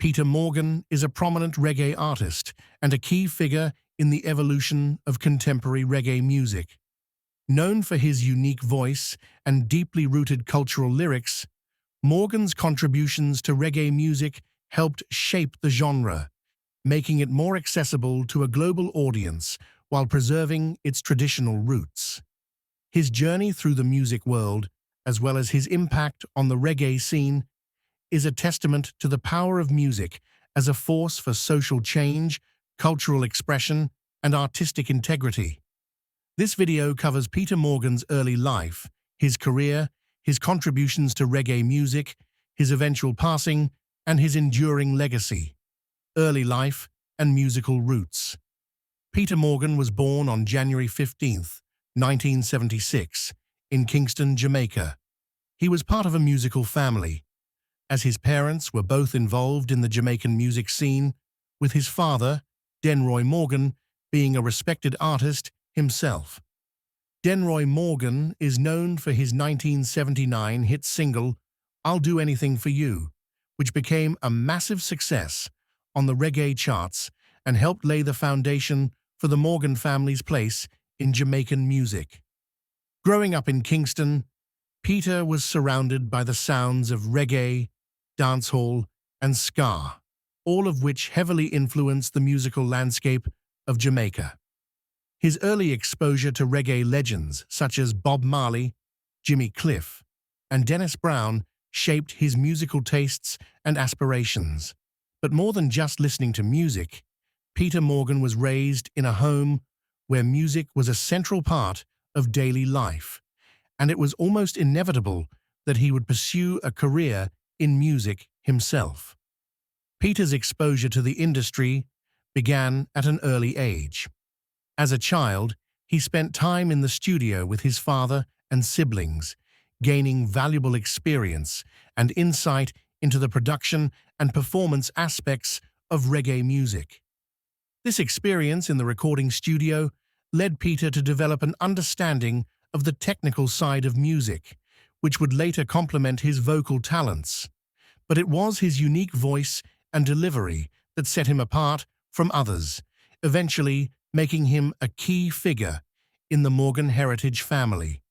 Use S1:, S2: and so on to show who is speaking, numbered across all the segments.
S1: Peter Morgan is a prominent reggae artist and a key figure in the evolution of contemporary reggae music. Known for his unique voice and deeply rooted cultural lyrics, Morgan's contributions to reggae music helped shape the genre, making it more accessible to a global audience while preserving its traditional roots. His journey through the music world, as well as his impact on the reggae scene, is a testament to the power of music as a force for social change, cultural expression, and artistic integrity. This video covers Peter Morgan's early life, his career, his contributions to reggae music, his eventual passing, and his enduring legacy. Early life and musical roots. Peter Morgan was born on January 15, 1976, in Kingston, Jamaica. He was part of a musical family, as his parents were both involved in the Jamaican music scene, with his father, Denroy Morgan, being a respected artist himself. Denroy Morgan is known for his 1979 hit single, "I'll Do Anything for You," which became a massive success on the reggae charts and helped lay the foundation for the Morgan family's place in Jamaican music. Growing up in Kingston, Peter was surrounded by the sounds of reggae, dancehall, and ska, all of which heavily influenced the musical landscape of Jamaica. His early exposure to reggae legends such as Bob Marley, Jimmy Cliff, and Dennis Brown shaped his musical tastes and aspirations. But more than just listening to music, Peter Morgan was raised in a home where music was a central part of daily life, and it was almost inevitable that he would pursue a career in music himself. Peter's exposure to the industry began at an early age. As a child, he spent time in the studio with his father and siblings, gaining valuable experience and insight into the production and performance aspects of reggae music. This experience in the recording studio led Peter to develop an understanding of the technical side of music, which would later complement his vocal talents. But it was his unique voice and delivery that set him apart from others, eventually making him a key figure in the Morgan Heritage family.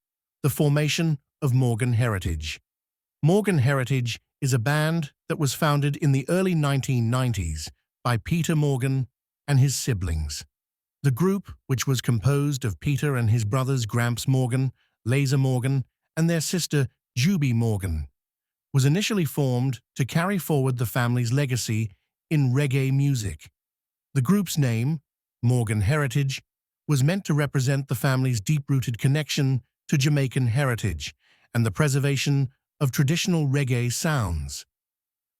S1: The formation of Morgan Heritage. Morgan Heritage is a band that was founded in the early 1990s by Peter Morgan and his siblings. The group, which was composed of Peter and his brothers Gramps Morgan, Laser Morgan, and their sister Juby Morgan, was initially formed to carry forward the family's legacy in reggae music. The group's name, Morgan Heritage, was meant to represent the family's deep-rooted connection to Jamaican heritage and the preservation of traditional reggae sounds.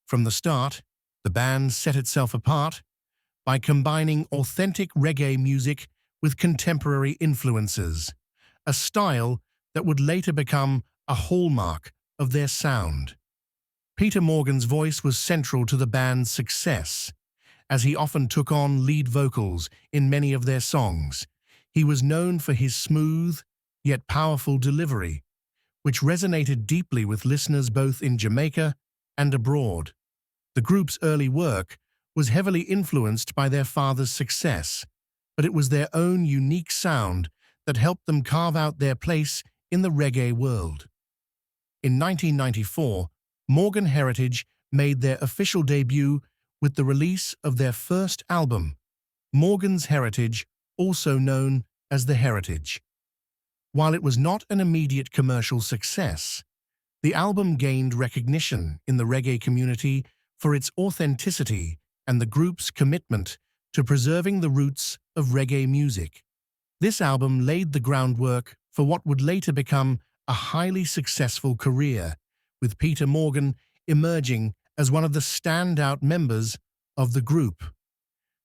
S1: From the start, the band set itself apart by combining authentic reggae music with contemporary influences, a style that would later become a hallmark of their sound. Peter Morgan's voice was central to the band's success, as he often took on lead vocals in many of their songs. He was known for his smooth, yet powerful delivery, which resonated deeply with listeners both in Jamaica and abroad. The group's early work was heavily influenced by their father's success, but it was their own unique sound that helped them carve out their place in the reggae world. In 1994, Morgan Heritage made their official debut with the release of their first album, Morgan's Heritage, also known as The Heritage. While it was not an immediate commercial success, the album gained recognition in the reggae community for its authenticity and the group's commitment to preserving the roots of reggae music. This album laid the groundwork for what would later become a highly successful career, with Peter Morgan emerging as one of the standout members of the group.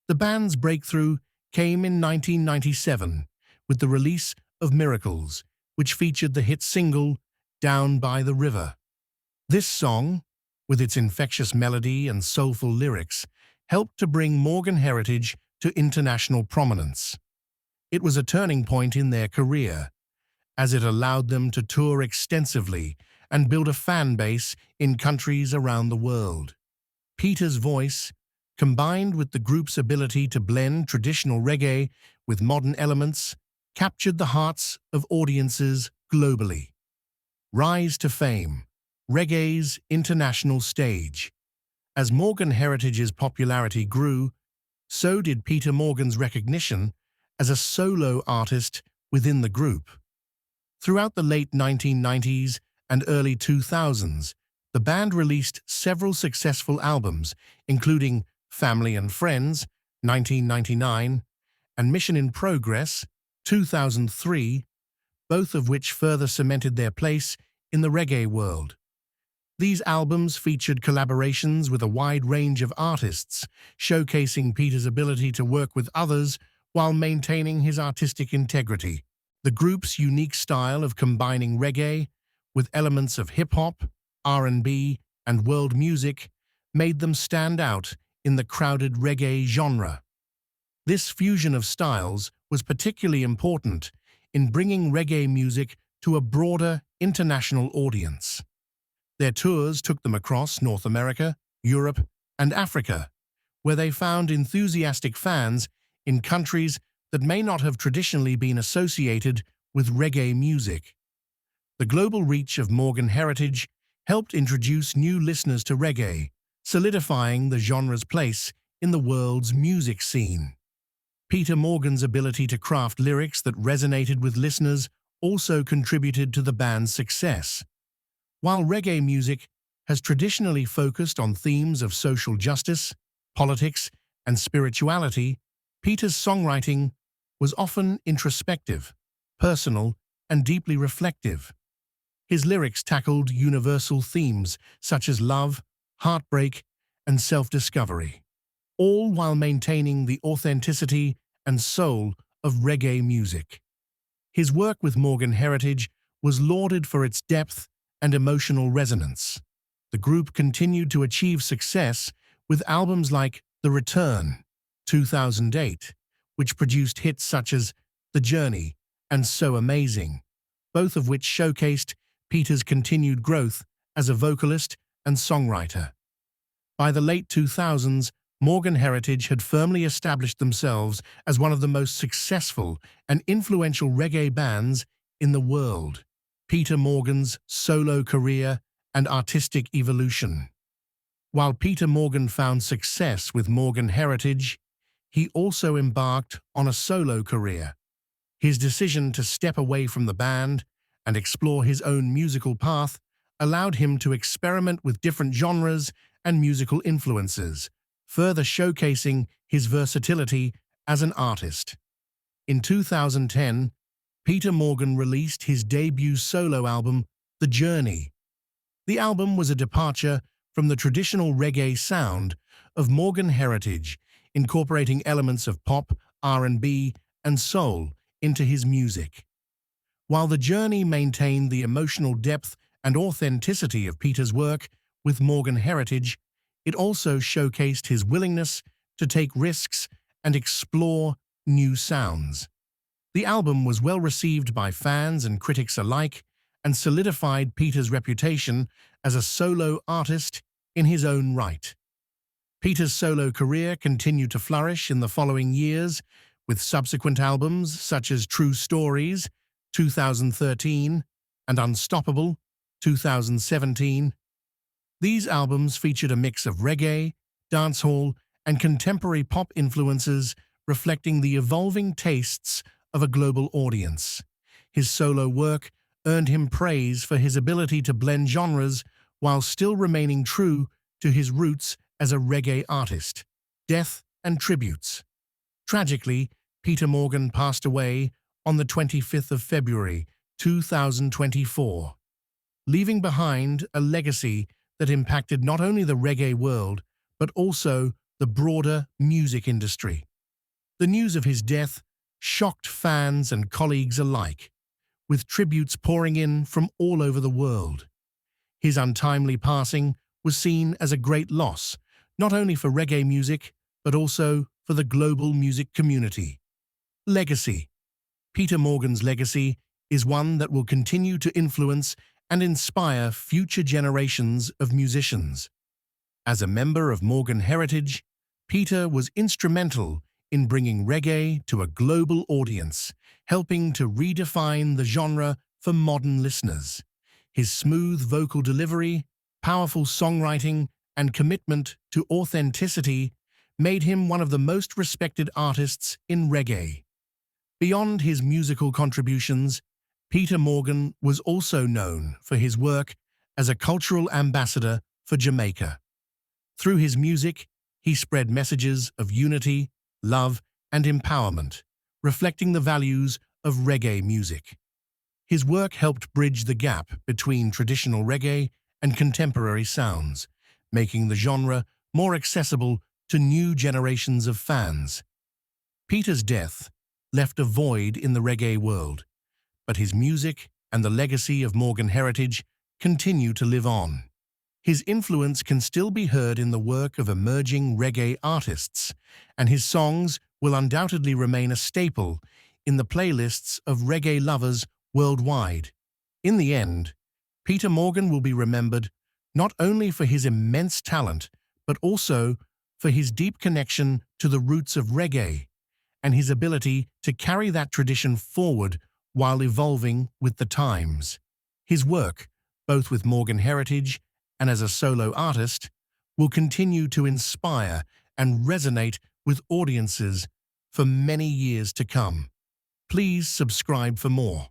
S1: The band's breakthrough came in 1997 with the release of Miracles, which featured the hit single Down by the River. This song, with its infectious melody and soulful lyrics, helped to bring Morgan Heritage to international prominence. It was a turning point in their career, as it allowed them to tour extensively and build a fan base in countries around the world. Peter's voice, combined with the group's ability to blend traditional reggae with modern elements, captured the hearts of audiences globally. Rise to fame, reggae's international stage. As Morgan Heritage's popularity grew, so did Peter Morgan's recognition as a solo artist within the group. Throughout the late 1990s and early 2000s, the band released several successful albums, including Family and Friends, 1999, and Mission in Progress, 2003, both of which further cemented their place in the reggae world. These albums featured collaborations with a wide range of artists, showcasing Peter's ability to work with others while maintaining his artistic integrity. The group's unique style of combining reggae with elements of hip-hop, R&B, and world music made them stand out in the crowded reggae genre. This fusion of styles was particularly important in bringing reggae music to a broader international audience. Their tours took them across North America, Europe, and Africa, where they found enthusiastic fans in countries that may not have traditionally been associated with reggae music. The global reach of Morgan Heritage helped introduce new listeners to reggae, solidifying the genre's place in the world's music scene. Peter Morgan's ability to craft lyrics that resonated with listeners also contributed to the band's success. While reggae music has traditionally focused on themes of social justice, politics, and spirituality, Peter's songwriting was often introspective, personal, and deeply reflective. His lyrics tackled universal themes such as love, heartbreak, and self-discovery, all while maintaining the authenticity and soul of reggae music. His work with Morgan Heritage was lauded for its depth and emotional resonance. The group continued to achieve success with albums like The Return, 2008, which produced hits such as The Journey and So Amazing, both of which showcased Peter's continued growth as a vocalist and songwriter. By the late 2000s, Morgan Heritage had firmly established themselves as one of the most successful and influential reggae bands in the world. Peter Morgan's solo career and artistic evolution. While Peter Morgan found success with Morgan Heritage, he also embarked on a solo career. His decision to step away from the band and explore his own musical path allowed him to experiment with different genres and musical influences, further showcasing his versatility as an artist. In 2010, Peter Morgan released his debut solo album, The Journey. The album was a departure from the traditional reggae sound of Morgan Heritage, incorporating elements of pop, R&B, and soul into his music. While The Journey maintained the emotional depth and authenticity of Peter's work with Morgan Heritage, it also showcased his willingness to take risks and explore new sounds. The album was well received by fans and critics alike and solidified Peter's reputation as a solo artist in his own right. Peter's solo career continued to flourish in the following years, with subsequent albums such as True Stories, 2013, and Unstoppable, 2017. These albums featured a mix of reggae, dancehall, and contemporary pop influences, reflecting the evolving tastes of a global audience. His solo work earned him praise for his ability to blend genres while still remaining true to his roots as a reggae artist. Death and tributes. Tragically, Peter Morgan passed away on the 25th of February, 2024, leaving behind a legacy that impacted not only the reggae world, but also the broader music industry. The news of his death shocked fans and colleagues alike, with tributes pouring in from all over the world. His untimely passing was seen as a great loss, not only for reggae music, but also for the global music community. Legacy. Peter Morgan's legacy is one that will continue to influence and inspire future generations of musicians. As a member of Morgan heritage, Peter was instrumental in bringing reggae to a global audience, helping to redefine the genre for modern listeners. His smooth vocal delivery, powerful songwriting, and commitment to authenticity made him one of the most respected artists in reggae. Beyond his musical contributions, Peter Morgan was also known for his work as a cultural ambassador for Jamaica. Through his music, he spread messages of unity, love, and empowerment, reflecting the values of reggae music. His work helped bridge the gap between traditional reggae and contemporary sounds, making the genre more accessible to new generations of fans. Peter's death left a void in the reggae world, but his music and the legacy of Morgan heritage continue to live on. His influence can still be heard in the work of emerging reggae artists, and his songs will undoubtedly remain a staple in the playlists of reggae lovers worldwide. In the end, Peter Morgan will be remembered not only for his immense talent, but also for his deep connection to the roots of reggae and his ability to carry that tradition forward while evolving with the times. His work, both with Morgan heritage and as a solo artist, will continue to inspire and resonate with audiences for many years to come. Please subscribe for more.